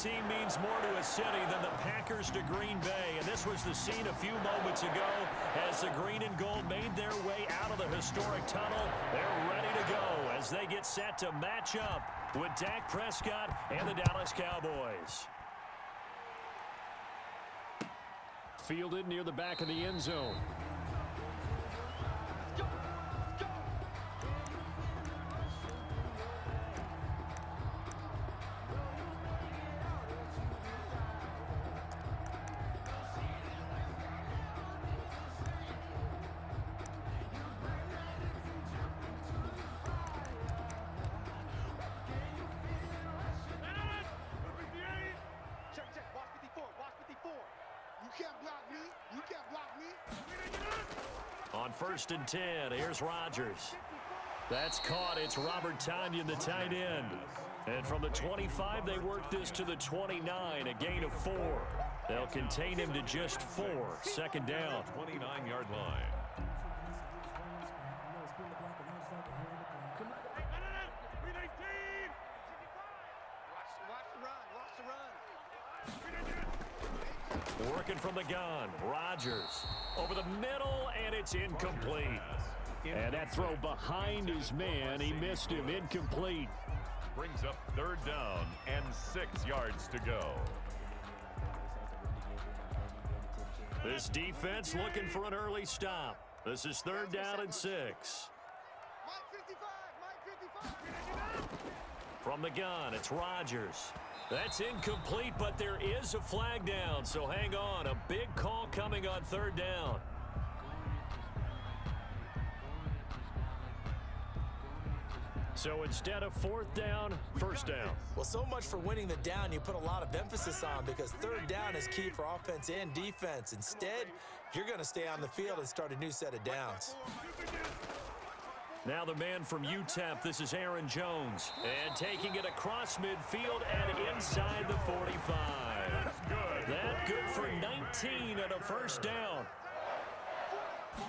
team means more to a city than the Packers to Green Bay, and this was the scene a few moments ago as the green and gold made their way out of the historic tunnel. They're ready to go as they get set to match up with Dak Prescott and the Dallas Cowboys. Fielded near the back of the end zone. On 1st and 10, here's Rodgers. That's caught. It's Robert Tonyan, the tight end. And from the 25, they work this to the 29, a gain of 4. They'll contain him to just 4. 2nd down. 29-yard line. Working from the gun, Rodgers over the middle, and it's incomplete. And that throw behind his man, he missed him, incomplete. Brings up 3rd down and 6 yards to go. This defense looking for an early stop. This is 3rd down and 6. From the gun, it's Rodgers. That's incomplete, but there is a flag down, so hang on. A big call coming on 3rd down. So instead of 4th down, 1st down. Well, so much for winning the down you put a lot of emphasis on, because 3rd down is key for offense and defense. Instead, you're going to stay on the field and start a new set of downs. Now the man from UTEP, this is Aaron Jones. And taking it across midfield and inside the 45. That good for 19 and a 1st down.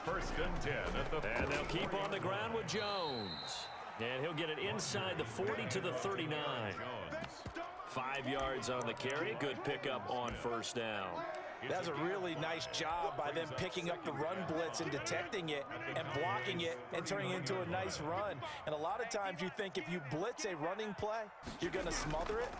1st and 10 at the 40. And they'll keep on the ground with Jones. And he'll get it inside the 40 to the 39. 5 yards on the carry. Good pickup on 1st down. That's a really nice job by them picking up the run blitz and detecting it and blocking it and turning it into a nice run. And a lot of times you think if you blitz a running play, you're going to smother it.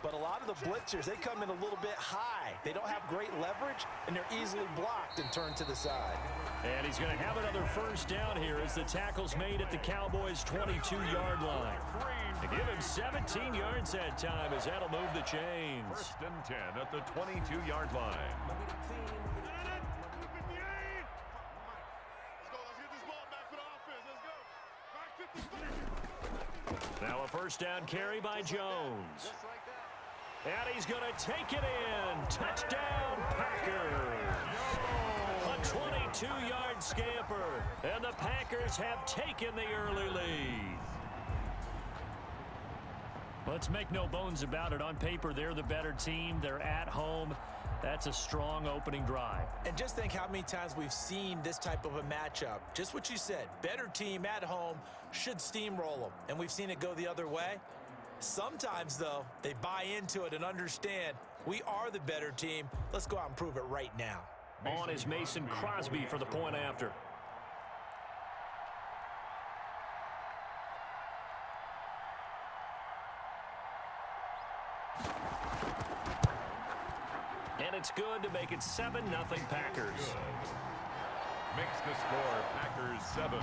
But a lot of the blitzers, they come in a little bit high. They don't have great leverage, and they're easily blocked and turned to the side. And he's going to have another 1st down here as the tackle's made at the Cowboys' 22-yard line. To give him 17 yards that time as that'll move the chains. 1st and 10 at the 22-yard line. Now a 1st down carry by Jones. And he's going to take it in. Touchdown, Packers. A 22-yard scamper. And the Packers have taken the early lead. Let's make no bones about it. On paper, they're the better team. They're at home. That's a strong opening drive. And just think how many times we've seen this type of a matchup. Just what you said, better team at home should steamroll them. And we've seen it go the other way. Sometimes, though, they buy into it and understand we are the better team. Let's go out and prove it right now. On is Mason Crosby for the point after. And it's good to make it 7-0 Packers. Makes the score Packers 7,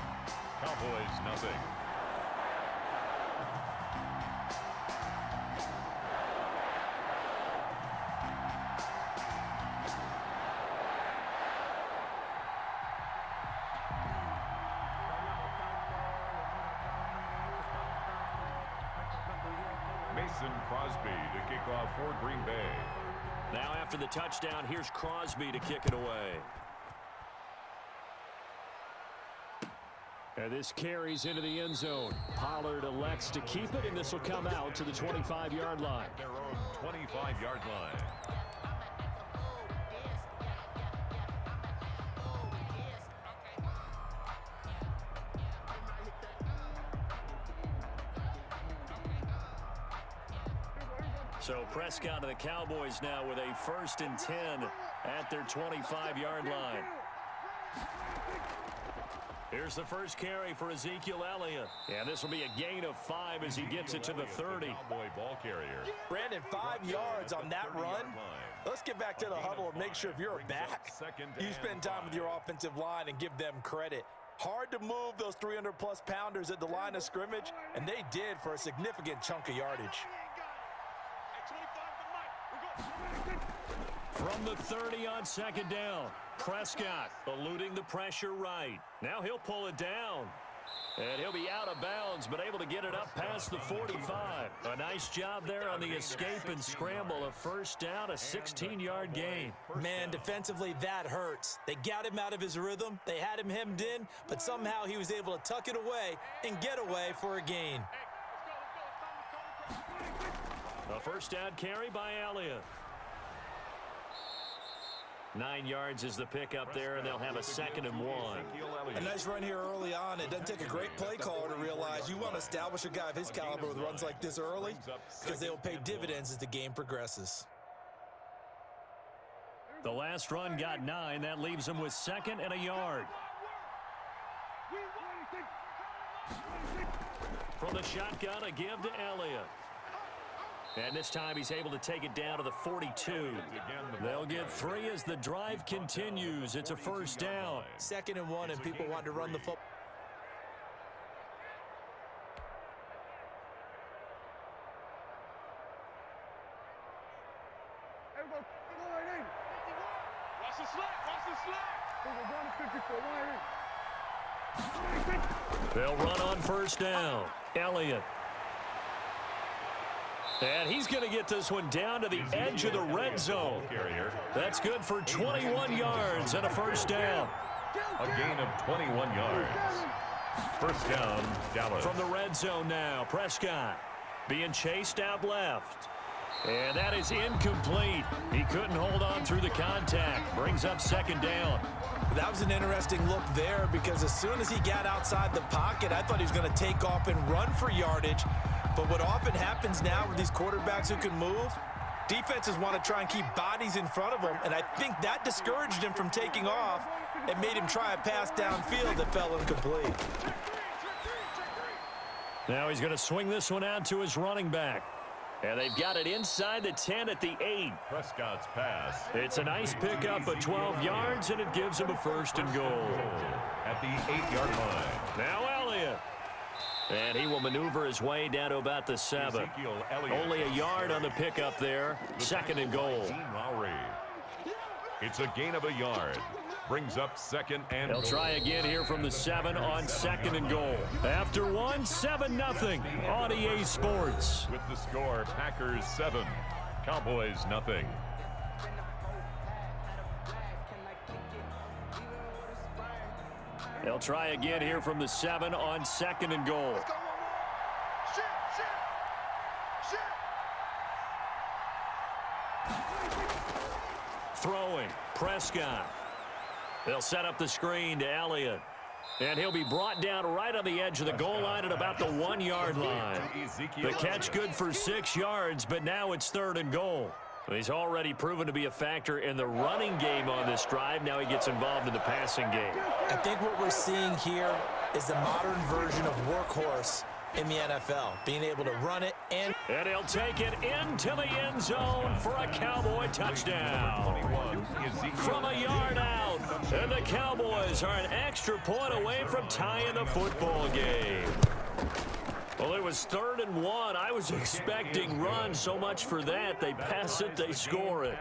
Cowboys nothing. Mason Crosby to kick off for Green Bay. Now after the touchdown, here's Crosby to kick it away. And this carries into the end zone. Pollard elects to keep it, and this will come out to the 25-yard line. Their own 25-yard line. So Prescott and the Cowboys now with a 1st and 10 at their 25-yard line. Here's the first carry for Ezekiel Elliott. And this will be a gain of 5 as he gets it to the 30. Ball carrier. Brandon, 5 yards on that run. Let's get back to the huddle and make sure if you're a back, you spend time with your offensive line and give them credit. Hard to move those 300-plus pounders at the line of scrimmage, and they did for a significant chunk of yardage. From the 30 on 2nd down, Prescott eluding the pressure right. Now he'll pull it down. And he'll be out of bounds, but able to get it up past the 45. A nice job there on the escape and scramble. A 1st down, a 16-yard gain. Man, defensively, that hurts. They got him out of his rhythm. They had him hemmed in, but somehow he was able to tuck it away and get away for a gain. A 1st down carry by Elliott. 9 yards is the pickup there, and they'll have a 2nd and 1. A nice run here early on. It doesn't take a great play caller to realize you want to establish a guy of his caliber with runs like this early because they will pay dividends as the game progresses. The last run got 9. That leaves him with 2nd and a yard. From the shotgun, a give to Elliott. And this time he's able to take it down to the 42. They'll get 3 as the drive continues. It's a 1st down. 2nd and 1, and people want to run the football. They'll run on 1st down. Elliott. And he's going to get this one down to the edge of the red zone. That's good for 21 yards and a 1st down. A gain of 21 yards. 1st down, Dallas. From the red zone now, Prescott being chased out left. And that is incomplete. He couldn't hold on through the contact. Brings up 2nd down. That was an interesting look there because as soon as he got outside the pocket, I thought he was going to take off and run for yardage. But what often happens now with these quarterbacks who can move, defenses want to try and keep bodies in front of them, and I think that discouraged him from taking off and made him try a pass downfield that fell incomplete. Now he's going to swing this one out to his running back. And they've got it inside the 10 at the 8. Prescott's pass. It's a nice pickup of 12 yards, and it gives him a 1st and goal. At the 8-yard line. Now Elliott. And he will maneuver his way down to about the 7. Only a yard on the pickup there. 2nd and goal. It's a gain of a yard. Brings up 2nd and They'll try again here from the 7 on 2nd and goal. After 1, 7-0 on EA Sports. With the score, Packers 7, Cowboys nothing. They'll try again here from the 7 on 2nd and goal. Throwing, Prescott. They'll set up the screen to Elliott. And he'll be brought down right on the edge of the goal line at about the 1-yard line. The catch good for 6 yards, but now it's 3rd and goal. He's already proven to be a factor in the running game on this drive. Now he gets involved in the passing game. I think what we're seeing here is the modern version of workhorse in the NFL, being able to run it and he'll take it into the end zone for a Cowboy touchdown. From a yard out, and the Cowboys are an extra point away from tying the football game. Well, it was 3rd and 1. I was expecting run, so much for that. They pass it, they score it.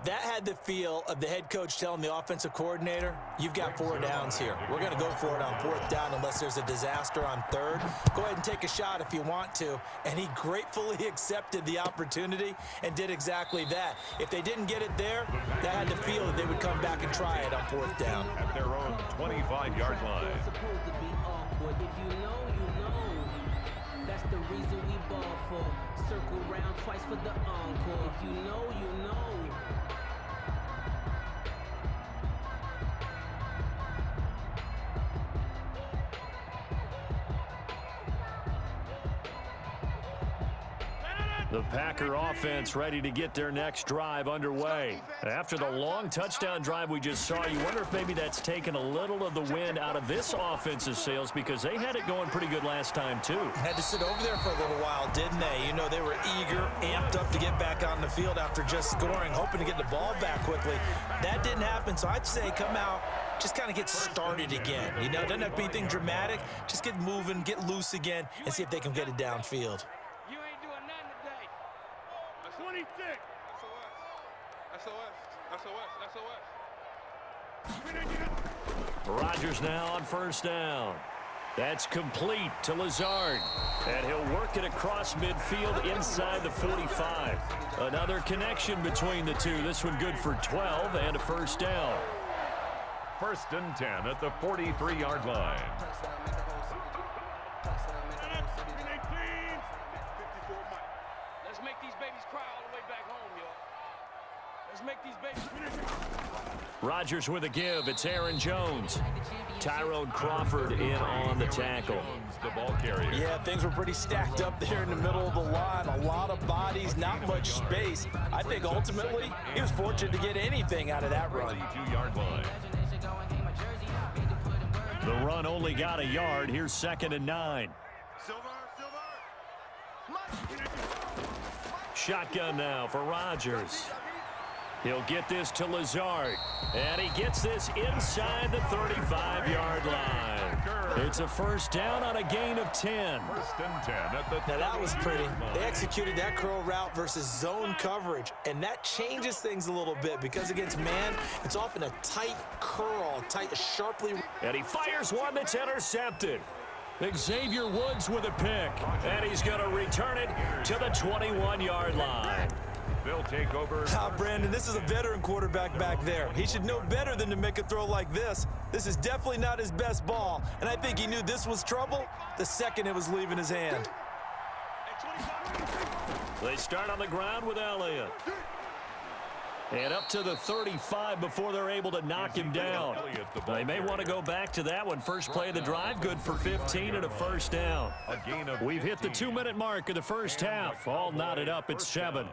That had the feel of the head coach telling the offensive coordinator, you've got 4 downs here. We're going to go for it on 4th down unless there's a disaster on 3rd. Go ahead and take a shot if you want to. And he gratefully accepted the opportunity and did exactly that. If they didn't get it there, that had the feel that they would come back and try it on 4th down. At their own 25-yard line. That's the reason we ball for. Circle round twice for the encore. If you know, you know. The Packer offense ready to get their next drive underway. After the long touchdown drive we just saw, you wonder if maybe that's taken a little of the wind out of this offense's sails because they had it going pretty good last time too. Had to sit over there for a little while, didn't they? You know, they were eager, amped up to get back on the field after just scoring, hoping to get the ball back quickly. That didn't happen, so I'd say come out, just kind of get started again. You know, doesn't have to be anything dramatic. Just get moving, get loose again, and see if they can get it downfield. 26. SOS. Rodgers now on first down. That's complete to Lazard. And he'll work it across midfield inside the 45. Another connection between the two. This one good for 12 and a first down. 1st and 10 at the 43-yard line. Let's make these babies cry all the way back home, y'all. Let's make these babies. Rodgers with a give. It's Aaron Jones. Tyrone Crawford in on the tackle. The ball carrier. Yeah, things were pretty stacked up there in the middle of the line. A lot of bodies, not much space. I think ultimately he was fortunate to get anything out of that run. 32-yard line. The run only got a yard. Here's 2nd and 9. Shotgun now for Rodgers. He'll get this to Lazard. And he gets this inside the 35-yard line. It's a first down on a gain of 10. 1st and 10 at the Now that was pretty. They executed that curl route versus zone coverage, and that changes things a little bit because against man, it's often a tight curl, tight, sharply. And he fires one that's intercepted. Xavier Woods with a pick, and he's going to return it to the 21-yard line. They'll take over. Brandon, this is a veteran quarterback back there. He should know better than to make a throw like this. This is definitely not his best ball, and I think he knew this was trouble the second it was leaving his hand. They start on the ground with Elliott. And up to the 35 before they're able to knock him down. They may want to go back to that one. First play of the drive, good for 15 and a first down. We've hit the 2-minute mark of the first half. All knotted up at 7.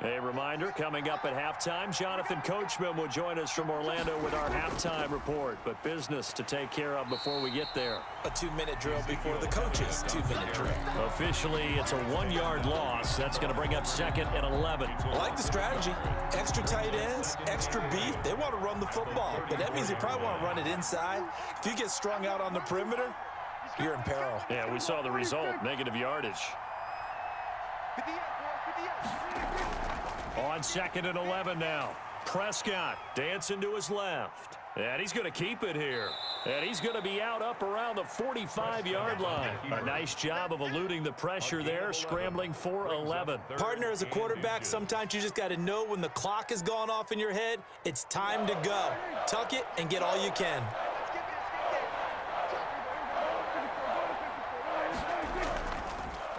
A reminder, coming up at halftime, Jonathan Coachman will join us from Orlando with our halftime report. But business to take care of before we get there. A 2-minute drill before the coach's 2-minute drill. Officially, it's a 1-yard loss. That's going to bring up 2nd and 11. I like the strategy. Extra tight ends, extra beef. They want to run the football, but that means they probably want to run it inside. If you get strung out on the perimeter, you're in peril. Yeah, we saw the result, negative yardage. On 2nd and 11 now. Prescott dancing to his left. And he's going to keep it here. And he's going to be out up around the 45-yard line. A nice job of eluding the pressure there, scrambling for 11. Partner, as a quarterback, sometimes you just got to know when the clock has gone off in your head, it's time to go. Tuck it and get all you can.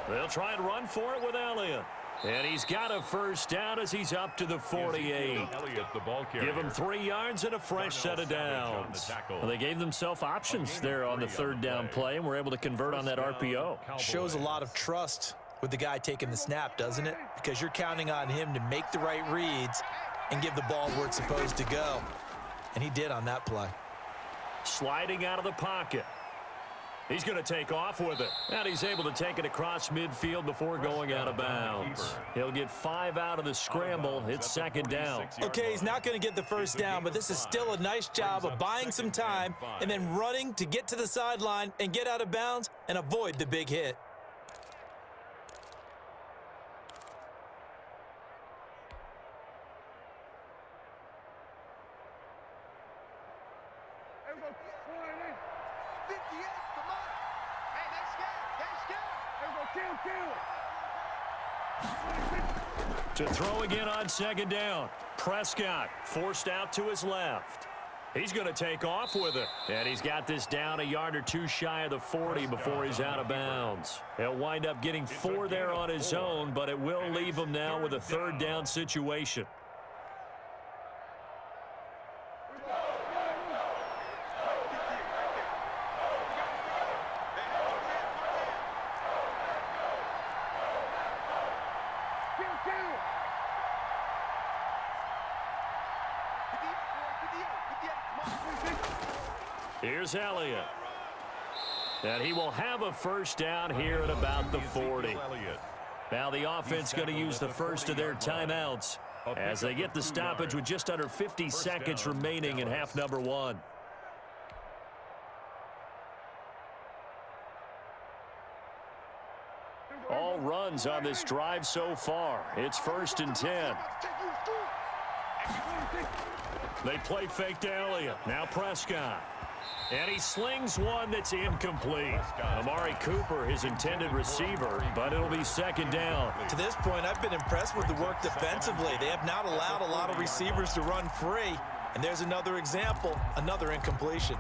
They'll try and run for it with Elliott. And he's got a first down as he's up to the 48. Give him 3 yards and a fresh set of downs. Well, they gave themselves options there on the 3rd down play and were able to convert on that RPO. Shows a lot of trust with the guy taking the snap, doesn't it? Because you're counting on him to make the right reads and give the ball where it's supposed to go. And he did on that play. Sliding out of the pocket. He's going to take off with it. And he's able to take it across midfield before going out of bounds. He'll get 5 out of the scramble. It's 2nd down. Okay, he's not going to get the first down, but this is still a nice job of buying some time and then running to get to the sideline and get out of bounds and avoid the big hit. To throw again on 2nd down. Prescott forced out to his left. He's going to take off with it. And he's got this down a yard or two shy of the 40 before he's out of bounds. He'll wind up getting 4 there on his own, but it will leave him now with a third down situation. Here's Elliott. And he will have a first down here at about the 40. Now the offense going to use the first of their timeouts as they get the stoppage with just under 50 seconds remaining in half number 1. All runs on this drive so far. It's 1st and 10. They play fake to Elliott. Now Prescott. And he slings one that's incomplete. Amari Cooper, his intended receiver, but it'll be 2nd down. To this point, I've been impressed with the work defensively. They have not allowed a lot of receivers to run free. And there's another example, another incompletion.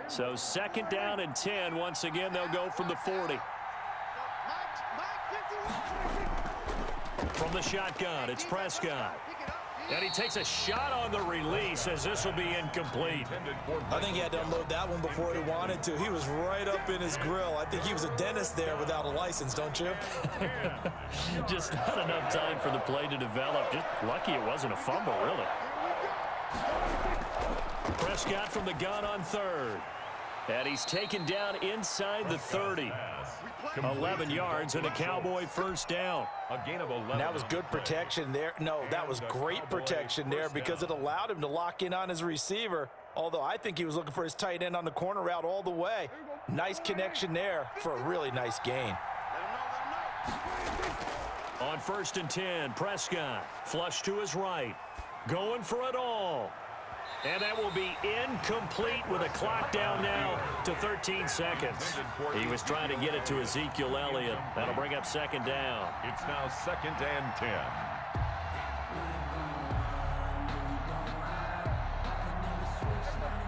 So 2nd down and 10. Once again, they'll go from the 40. From the shotgun, it's Prescott. And he takes a shot on the release as this will be incomplete. I think he had to unload that one before he wanted to. He was right up in his grill. I think he was a dentist there without a license, don't you? Just not enough time for the play to develop. Just lucky it wasn't a fumble, really. Prescott from the gun on 3rd. And he's taken down inside the 30. 11 yards and a Cowboy first down. A gain of 11. That was good protection there. No, that was great protection there because it allowed him to lock in on his receiver. Although I think he was looking for his tight end on the corner route all the way. Nice connection there for a really nice gain. On 1st and 10, Prescott flush to his right. Going for it all. And that will be incomplete with a clock down now to 13 seconds. He was trying to get it to Ezekiel Elliott. That'll bring up 2nd down. It's now 2nd and 10.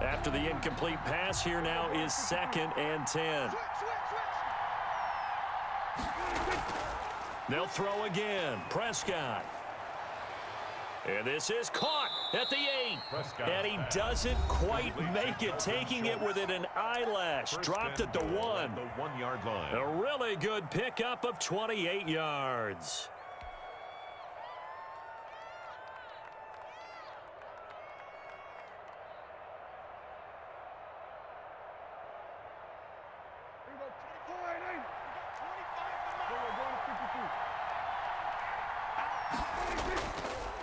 After the incomplete pass, here now is 2nd and 10. They'll throw again. Prescott. And this is caught at the 8. Prescott. And he doesn't quite make it, taking it within an eyelash. Dropped at the 1. The 1-yard line. A really good pickup of 28 yards.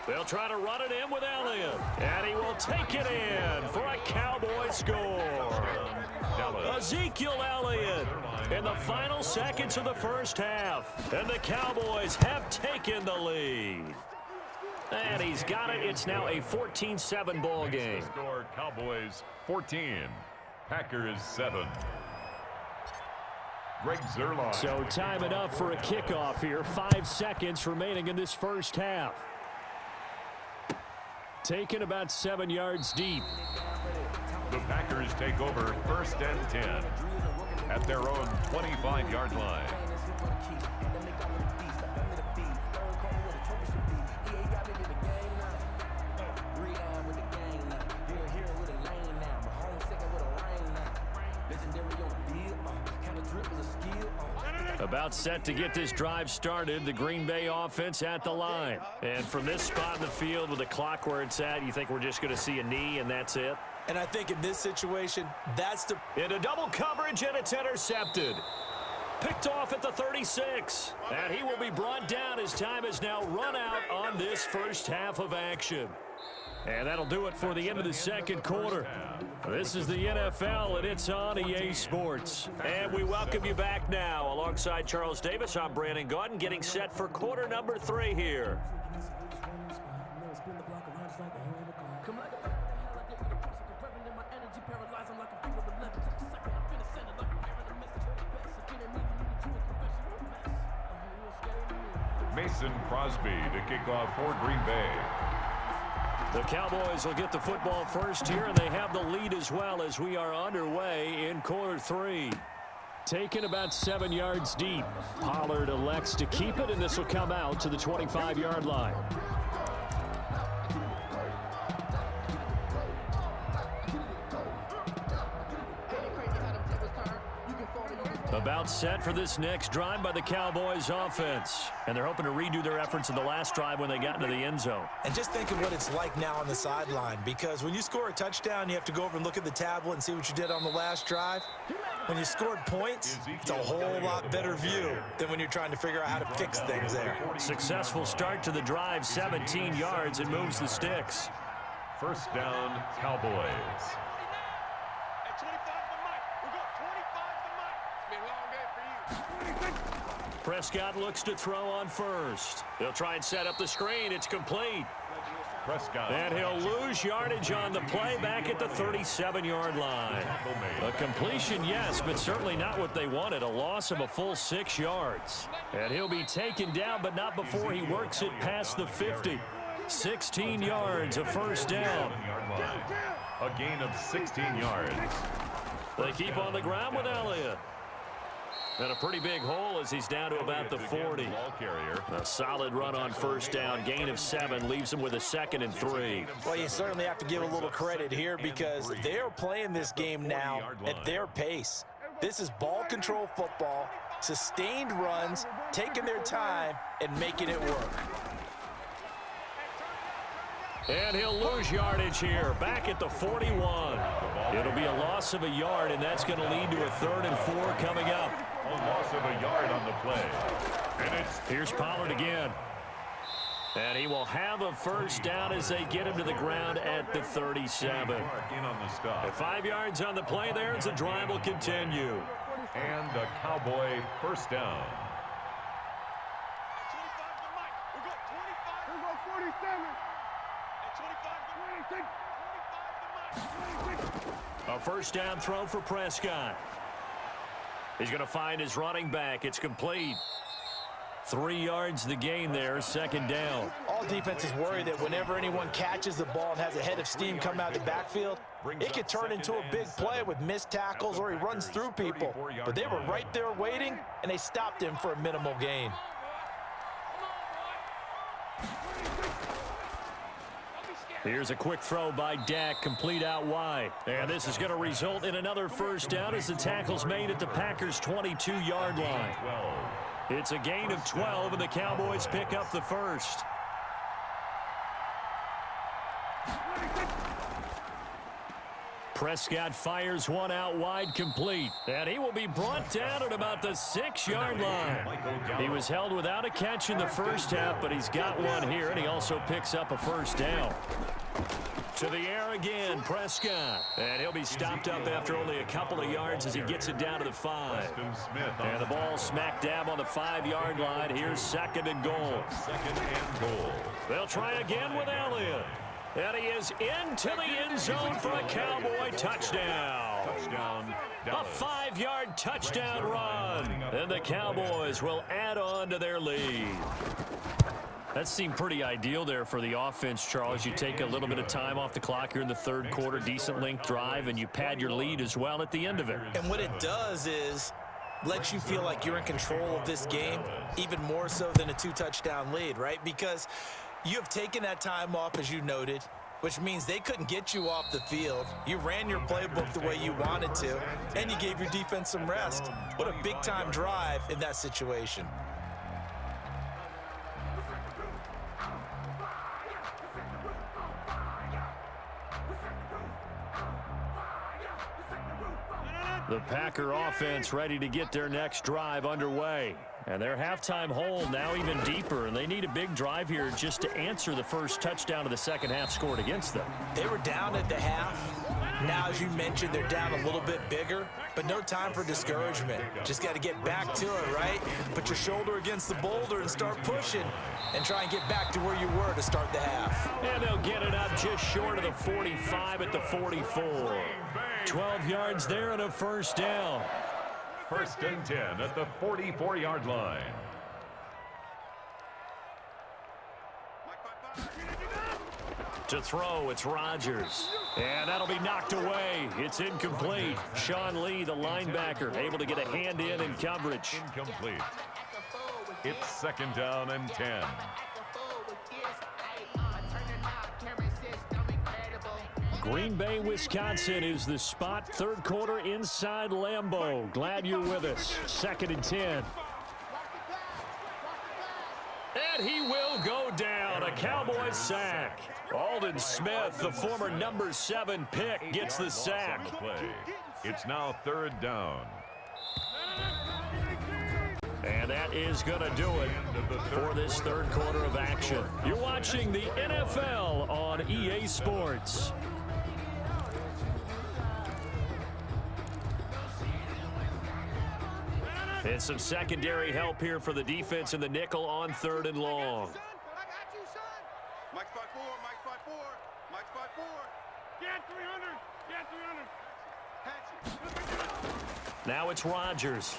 They'll try to run it in with Elliott. And he will take it in for a Cowboy score. Ezekiel Elliott in the final seconds of the first half. And the Cowboys have taken the lead. And he's got it. It's now a 14-7 ball game. Score Cowboys 14. Packers 7. Greg Zuerlein. So time enough for a kickoff here. 5 seconds remaining in this first half. Taken about 7 yards deep. The Packers take over 1st and 10 at their own 25-yard line. About set to get this drive started. The Green Bay offense at the line. And from this spot in the field with the clock where it's at, you think we're just going to see a knee and that's it? And I think in this situation, that's the... Into double coverage, and it's intercepted. Picked off at the 36. And he will be brought down as time is now run out on this first half of action. And that'll do it for the end of the second quarter. This is the NFL, and it's on EA Sports. And we welcome you back now. Alongside Charles Davis, I'm Brandon Gaudin, getting set for quarter number 3 here. Mason Crosby to kick off for Green Bay. The Cowboys will get the football first here, and they have the lead as well as we are underway in quarter 3. Taken about 7 yards deep. Pollard elects to keep it, and this will come out to the 25-yard line. About set for this next drive by the Cowboys offense. And they're hoping to redo their efforts in the last drive when they got into the end zone. And just think of what it's like now on the sideline, because when you score a touchdown, you have to go over and look at the tablet and see what you did on the last drive. When you scored points, it's a whole lot better view than when you're trying to figure out how to fix things there. Successful start to the drive, 17 yards, and moves the sticks. First down, Cowboys. Prescott looks to throw on first. He'll try and set up the screen. It's complete. Prescott. And he'll lose yardage on the play back at the 37-yard line. A completion, yes, but certainly not what they wanted. A loss of a full 6 yards. And he'll be taken down, but not before he works it past the 50. 16 yards, a first down. A gain of 16 yards. They keep on the ground with Elliott. And a pretty big hole as he's down to about the 40. A solid run on first down. Gain of 7 leaves him with a 2nd and 3. Well, you certainly have to give a little credit here because they're playing this game now at their pace. This is ball control football, sustained runs, taking their time, and making it work. And he'll lose yardage here, back at the 41. It'll be a loss of a yard, and that's going to lead to a 3rd and 4 coming up. A loss of a yard on the play. And here's Pollard again. And he will have a first down as they get him to the ground at the 37. At 5 yards on the play there as the drive will continue. And a Cowboy first down. A first down throw for Prescott. He's going to find his running back. It's complete. 3 yards the gain there, 2nd down. All defenses worry that whenever anyone catches the ball and has a head of steam come out of the backfield, it could turn into a big play with missed tackles or he runs through people. But they were right there waiting, and they stopped him for a minimal gain. Here's a quick throw by Dak, complete out wide. And this is going to result in another first down as the tackle's made at the Packers' 22-yard line. It's a gain of 12, and the Cowboys pick up the first. Prescott fires one out wide, complete. And he will be brought down at about the 6-yard line. He was held without a catch in the first half, but he's got one here, and he also picks up a first down. To the air again, Prescott. And he'll be stopped up after only a couple of yards as he gets it down to the 5. And the ball smack dab on the 5-yard line. Here's 2nd and goal. They'll try again with Elliott. And he is into the end zone for a Cowboy touchdown. A 5-yard touchdown run. And the Cowboys will add on to their lead. That seemed pretty ideal there for the offense, Charles. You take a little bit of time off the clock here in the 3rd quarter, decent length drive, and you pad your lead as well at the end of it. And what it does is lets you feel like you're in control of this game, even more so than a 2-touchdown lead, right? Because you have taken that time off, as you noted, which means they couldn't get you off the field. You ran your playbook the way you wanted to, and you gave your defense some rest. What a big-time drive in that situation. The Packer offense ready to get their next drive underway. And their halftime hole now even deeper, and they need a big drive here just to answer the first touchdown of the second half scored against them. They were down at the half. Now, as you mentioned, they're down a little bit bigger, but no time for discouragement. Just got to get back to it, right? Put your shoulder against the boulder and start pushing and try and get back to where you were to start the half. And they'll get it up just short of the 45 at the 44. 12 yards there and a first down. 1st and 10 at the 44-yard line. To throw, it's Rodgers. And that'll be knocked away. It's incomplete. Sean Lee, the linebacker, able to get a hand in coverage. Incomplete. It's 2nd down and 10. Green Bay, Wisconsin is the spot. 3rd quarter inside Lambeau. Glad you're with us. 2nd and 10. And he will go down. A Cowboy sack. Aldon Smith, the former number 7 pick, gets the sack. It's now 3rd down. And that is going to do it for this 3rd quarter of action. You're watching the NFL on EA Sports. And some secondary help here for the defense in the nickel on 3rd and long. Mike 5-4, Mike 5-4, Mike 5-4. Get 300, get 300. Now it's Rodgers.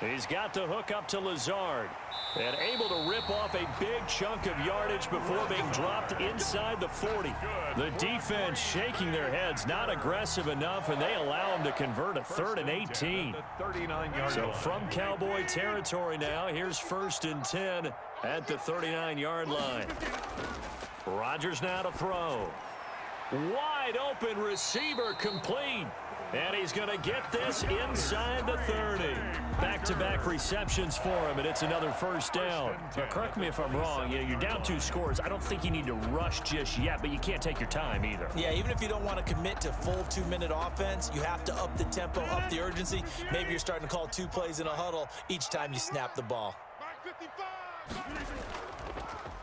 He's got to hook up to Lazard. And able to rip off a big chunk of yardage before being dropped inside the 40. The defense shaking their heads, not aggressive enough, and they allow him to convert a 3rd and 18. So from Cowboy territory now, here's 1st and 10 at the 39-yard line. Rodgers now to throw. Wide open receiver complete. And he's going to get this inside the 30. Back-to-back receptions for him, and it's another 1st down. Now, correct me if I'm wrong. You're down 2 scores. I don't think you need to rush just yet, but you can't take your time either. Yeah, even if you don't want to commit to full 2-minute offense, you have to up the tempo, up the urgency. Maybe you're starting to call 2 plays in a huddle each time you snap the ball.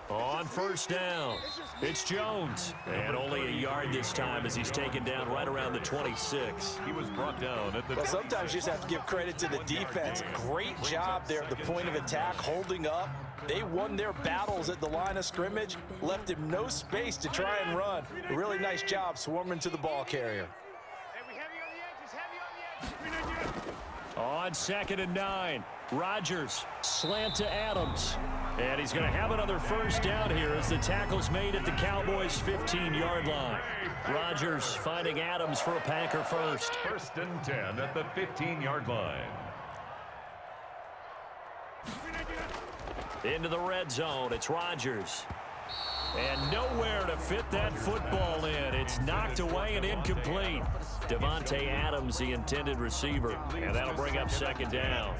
On 1st down, it's Jones. And only a yard this time as he's taken down right around the 26. He was brought down at the... Well, sometimes you just have to give credit to the defense. Great job there at the point of attack, holding up. They won their battles at the line of scrimmage, left him no space to try and run. A really nice job swarming to the ball carrier. On 2nd and 9, Rodgers, slant to Adams. And he's going to have another 1st down here as the tackle's made at the Cowboys' 15-yard line. Rodgers finding Adams for a Packer first. 1st and 10 at the 15-yard line. Into the red zone, it's Rodgers. And nowhere to fit that football in. It's knocked away and incomplete. Devontae Adams, the intended receiver. And that'll bring up 2nd down.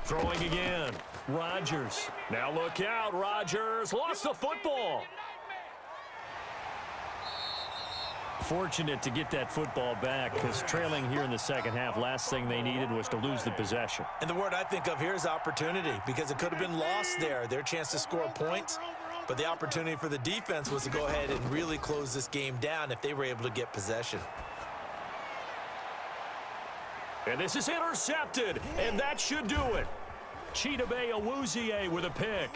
Throwing again. Rodgers. Now look out. Rodgers lost the football. Fortunate to get that football back because trailing here in the 2nd half, last thing they needed was to lose the possession. And the word I think of here is opportunity, because it could have been lost there. Their chance to score points, but the opportunity for the defense was to go ahead and really close this game down if they were able to get possession. And this is intercepted, and that should do it. Chidobe Awuzie with a pick.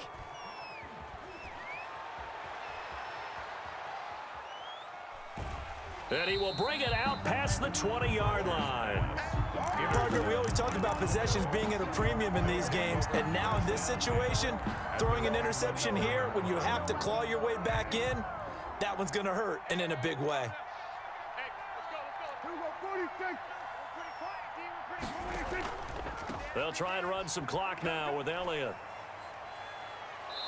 And he will bring it out past the 20-yard line. Parker, we always talk about possessions being at a premium in these games, and now in this situation, throwing an interception here when you have to claw your way back in, that one's going to hurt, and in a big way. They'll try and run some clock now with Elliott.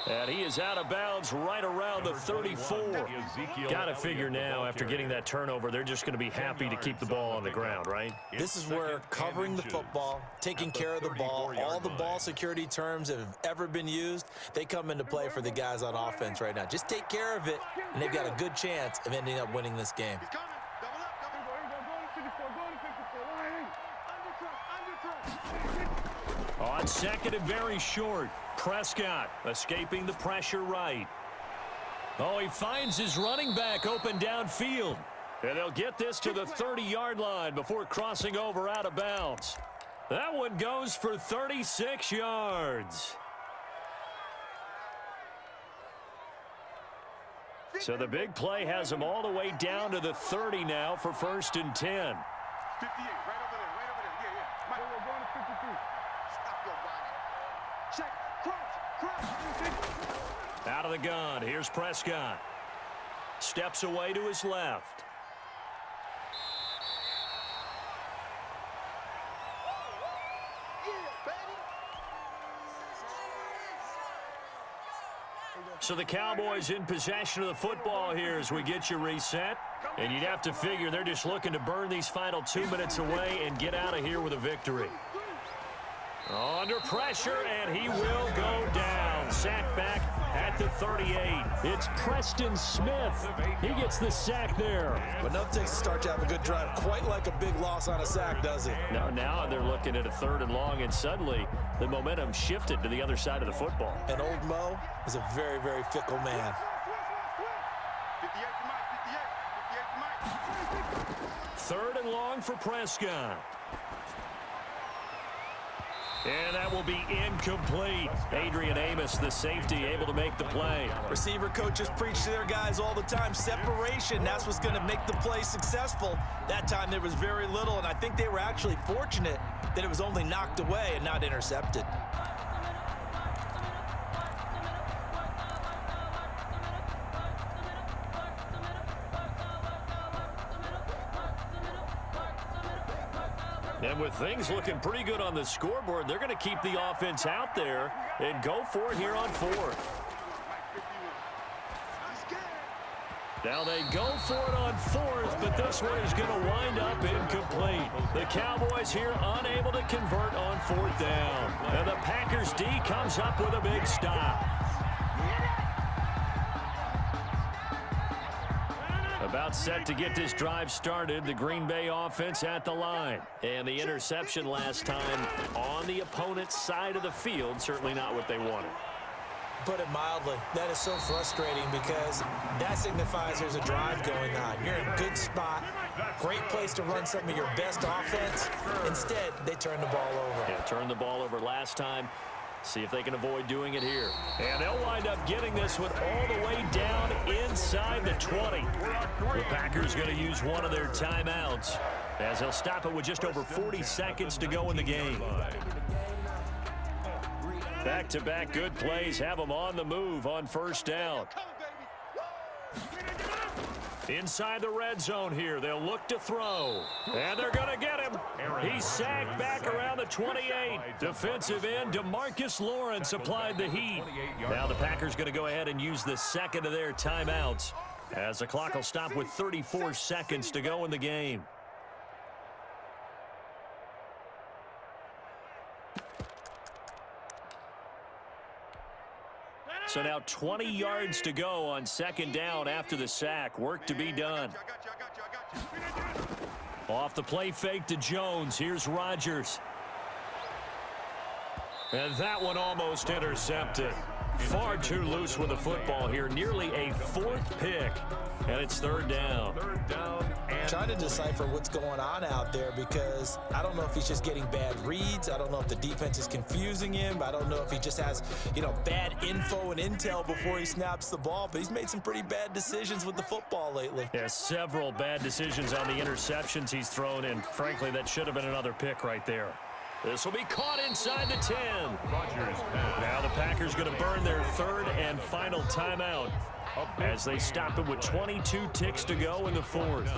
And he is out of bounds right around the 34. Got to figure now, after getting that turnover, they're just going to be happy to keep the ball on the ground, right? This is where covering the football, taking care of the ball, all the ball security terms that have ever been used, they come into play for the guys on offense right now. Just take care of it, and they've got a good chance of ending up winning this game. On 2nd and very short, Prescott escaping the pressure right. Oh, he finds his running back open downfield. And they'll get this to the 30-yard line before crossing over out of bounds. That one goes for 36 yards. So the big play has him all the way down to the 30 now for 1st and 10. 58, right over there, right over there. Yeah, yeah. Mike, we're going to 52. Stop your ride. Out of the gun, here's Prescott. Steps away to his left. So the Cowboys in possession of the football here as we get you reset. And you'd have to figure they're just looking to burn these final 2 minutes away and get out of here with a victory. Under pressure, and he will go down. Sack back at the 38. It's Preston Smith. He gets the sack there. But enough takes to start to have a good drive. Quite like a big loss on a sack, does it? No, now they're looking at a 3rd and long, and suddenly the momentum shifted to the other side of the football. And old Mo is a very, very fickle man. 58 to Mike, 58 to Mike. 3rd and long for Prescott. And that will be incomplete. Adrian Amos, the safety, able to make the play. Receiver coaches preach to their guys all the time. Separation, that's what's going to make the play successful. That time there was very little, and I think they were actually fortunate that it was only knocked away and not intercepted. And with things looking pretty good on the scoreboard, they're going to keep the offense out there and go for it here on 4th. Now they go for it on 4th, but this one is going to wind up incomplete. The Cowboys here unable to convert on 4th down. And the Packers D comes up with a big stop. About set to get this drive started. The Green Bay offense at the line. And the interception last time on the opponent's side of the field. Certainly not what they wanted. Put it mildly, that is so frustrating because that signifies there's a drive going on. You're in a good spot, great place to run some of your best offense. Instead, they turn the ball over. Yeah, turned the ball over last time. See if they can avoid doing it here. And they'll wind up getting this one all the way down inside the 20. The Packers going to use one of their timeouts as they'll stop it with just over 40 seconds to go in the game. Back-to-back good plays have them on the move on 1st down. Inside the red zone here, they'll look to throw. And they're going to get him. He's sacked back around the 28. Defensive end, DeMarcus Lawrence applied the heat. Now the Packers going to go ahead and use the second of their timeouts as the clock will stop with 34 seconds to go in the game. So now 20 yards to go on 2nd down after the sack. Work to be done. Off the play fake to Jones. Here's Rodgers. And that one almost intercepted. Far too loose with the football here. Nearly a 4th pick. And it's 3rd down. Trying to decipher what's going on out there because I don't know if he's just getting bad reads. I don't know if the defense is confusing him. I don't know if he just has, bad info and intel before he snaps the ball. But he's made some pretty bad decisions with the football lately. Yeah, several bad decisions on the interceptions he's thrown in. Frankly, that should have been another pick right there. This will be caught inside the 10. Now the Packers going to burn their 3rd and final timeout as they stop it with 22 ticks to go in the 4th.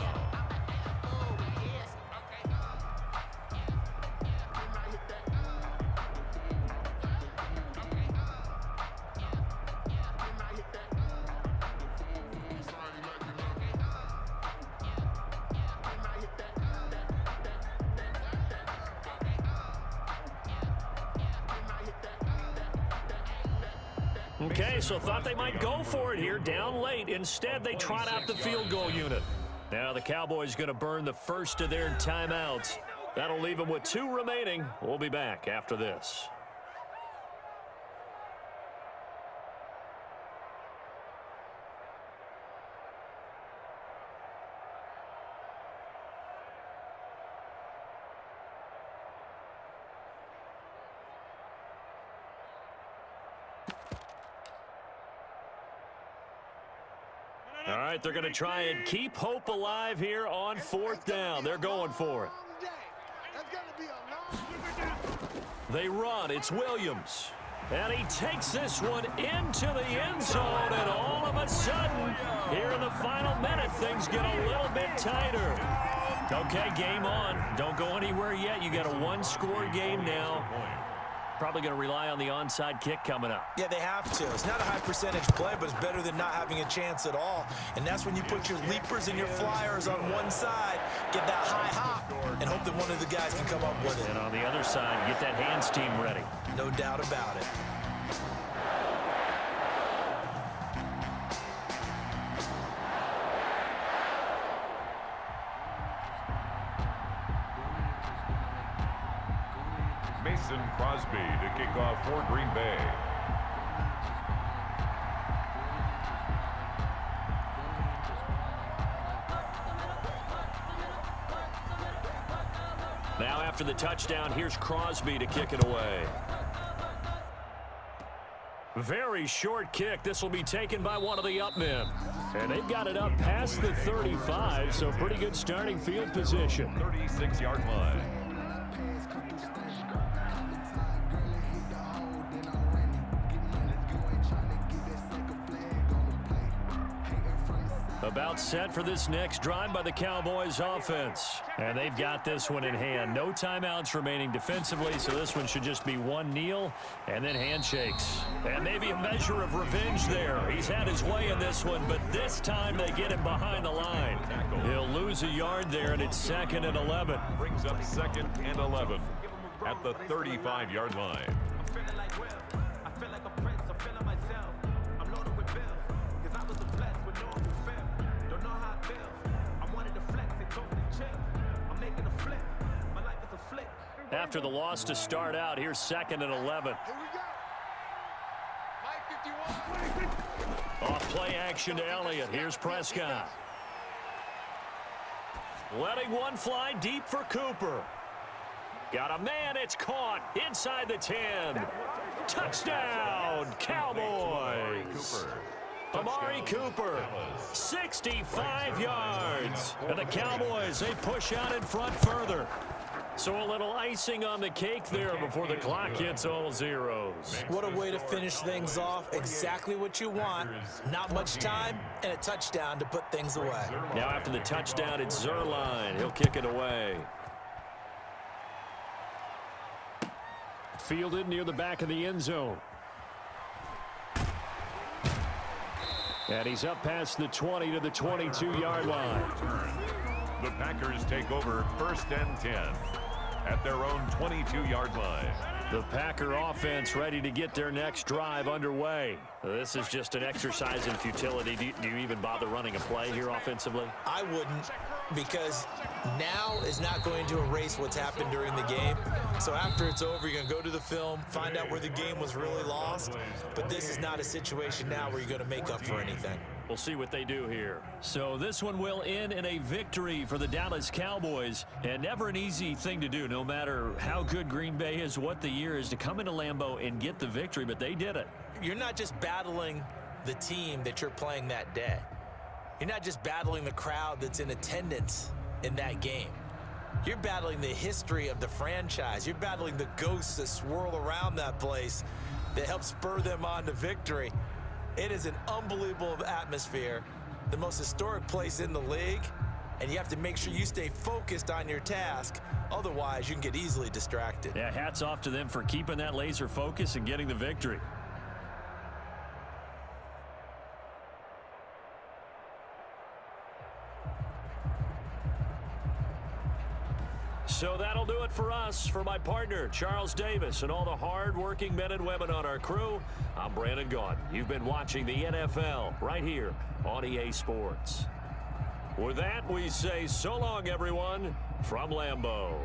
Okay, so thought they might go for it here, down late. Instead, they trot out the field goal unit. Now the Cowboys going to burn the first of their timeouts. That'll leave them with 2 remaining. We'll be back after this. All right, they're going to try and keep hope alive here on 4th down. They're going for it. They run. It's Williams. And he takes this one into the end zone, and all of a sudden, here in the final minute, things get a little bit tighter. Okay, game on. Don't go anywhere yet. You got a one-score game now. Probably going to rely on the onside kick coming up. Yeah, they have to. It's not a high percentage play, but it's better than not having a chance at all. And that's when you put your leapers and your flyers on one side, get that high hop, and hope that one of the guys can come up with it. And on the other side, get that hands team ready. No doubt about it. Mason Crosby to kick off for Green Bay. Now after the touchdown, here's Crosby to kick it away. Very short kick. This will be taken by one of the up men. And they've got it up past the 35, so pretty good starting field position. 36-yard line. About set for this next drive by the Cowboys offense. And they've got this one in hand. No timeouts remaining defensively, so this one should just be one kneel and then handshakes. And maybe a measure of revenge there. He's had his way in this one, but this time they get him behind the line. He'll lose a yard there, and it's 2nd and 11. Brings up 2nd and 11 at the 35-yard line. After the loss to start out, here's 2nd and 11. Off play action to Elliott. Here's Prescott. Letting one fly deep for Cooper. Got a man. It's caught inside the 10. Touchdown, Cowboys. Amari Cooper, 65 yards. And the Cowboys, they push out in front further. So a little icing on the cake there before the clock hits all zeros. What a way to finish things off. Exactly what you want. Not much time and a touchdown to put things away. Now after the touchdown, it's Zerline. He'll kick it away. Fielded near the back of the end zone. And he's up past the 20 to the 22-yard line. The Packers take over 1st and 10 at their own 22-yard line. The Packer offense ready to get their next drive underway. This is just an exercise in futility. Do you even bother running a play here offensively? I wouldn't, because now is not going to erase what's happened during the game. So after it's over, you're going to go to the film, find out where the game was really lost. But this is not a situation now where you're going to make up for anything. We'll see what they do here. So this one will end in a victory for the Dallas Cowboys. And never an easy thing to do, no matter how good Green Bay is, what the year is, to come into Lambeau and get the victory. But they did it. You're not just battling the team that you're playing that day. You're not just battling the crowd that's in attendance in that game. You're battling the history of the franchise. You're battling the ghosts that swirl around that place that help spur them on to victory. It is an unbelievable atmosphere, the most historic place in the league, and you have to make sure you stay focused on your task. Otherwise, you can get easily distracted. Yeah, hats off to them for keeping that laser focus and getting the victory. So that'll do it for us. For my partner, Charles Davis, and all the hard-working men and women on our crew, I'm Brandon Gaudin. You've been watching the NFL right here on EA Sports. With that, we say so long, everyone, from Lambeau.